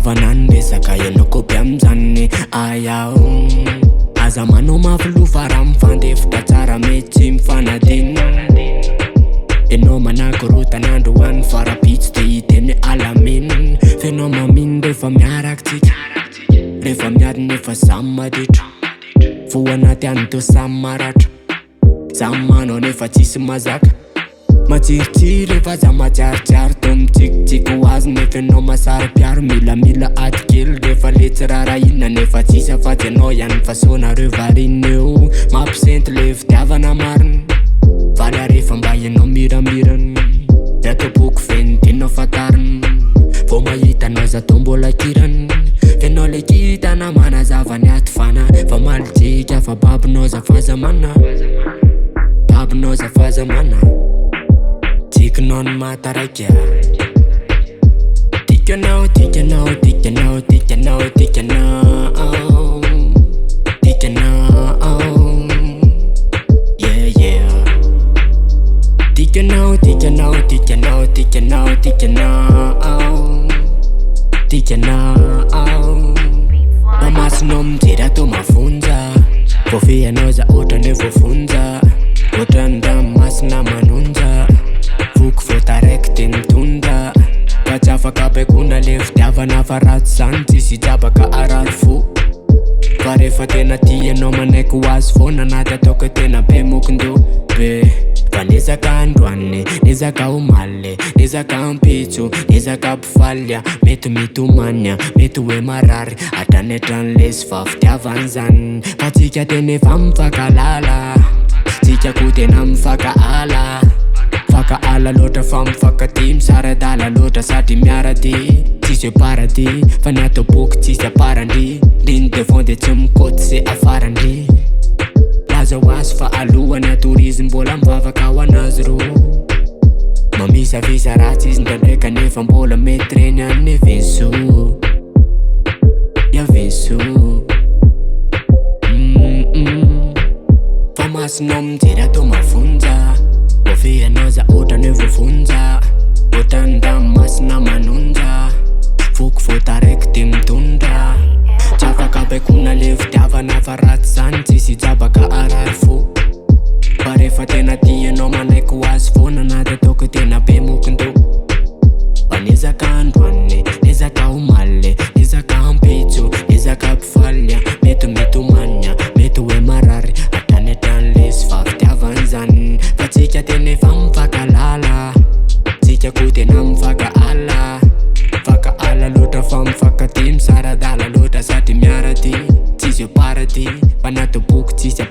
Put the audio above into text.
fanandresaka ianao kopy am'zany ayaho aza manao mafilova raha mifandefitra tsara mety tsy mifanadino ianao manakorotanandro hoan'ny farapitsy de hiteny alaminy fenao mamino rehefa miaraksika rehefa miady nefa samy maditra vo anaty any teo samy maratra samy manao nefa tsisy mazaka matsiritsiry efa za matsiaritsiary to mitsikitsiky ho azy nefa ianao masari-piaro milamila ady kely rehefa letsy rarahina nefa tsisy afatsy ianao ihany fasonareo varina eo mampisenty le fitiavana mariny vala rehefa mba ianao miramirany de atao boky fenitena fatariny vo mahitanao za to mbola kirany fenao le kitana manazavany aty fana fa malidzika fa babinao za fazamana babinao za fazamana tikinao ny mataraiky tikanao tikanao tikanao tikanao tikanao tikanao yeah yeah tikanao tikanao tikanao tikanao tikanao tikanao mamasinao mijery to mafonja voafeanao za ohatrany hoe voafonja ohatrany ranomasina manonja voky voataraiky de mitondra fa tsy afaka baikona le fitiavana fa ratsy zany tsisy jabaka arary fo fa rehefa tena tianao manaiky ho azy foana anaty ataoko tena be mokindo be fa nezaka androaniny nezaka omaly nezaka ampitso nezaka mpifalia mety mitomania mety hoe marary atrany atran'lesy fa fitiavany zany fa tsika tena efa mifakalala tsika ko tena mifakaala faka ala loatra fa mifakaty misaradala loatra sady miarady tsisy hoe parady fa ny atao boky tsisy aparandry liny devant de tsy mikoty se afarandry laza ho azy fa alohany atoriziny mbola mivavaka ho anazy ro mamisavisa ratsy izy ndraindraika nefa mbola mety reny any evenso iavenso fa masinao mijery atao mafonja voafeanao za ohatrany hoe voafonja ohatrany ranomasina manonja voky voataraiky de mitondra tsy afaka baikona le fitiavana fa ratsy zany tsisy jabaka arary fo fa rehefa tena tianao manaiky ho azy foana anaty ataoko tena be mokindo fa nezaka androaniny nezaka omaly nezaka ampitso nezaka mpifalia mety mitomania mety hoe marary atrany atran'lesy fa fitiavany zany fa tsika tena efa mifakalala tsika ko tena mifakaala fakaala loatra fa mifakaty misaradala loatra sady miarady tsisy hoe parady fa natao boky tsisy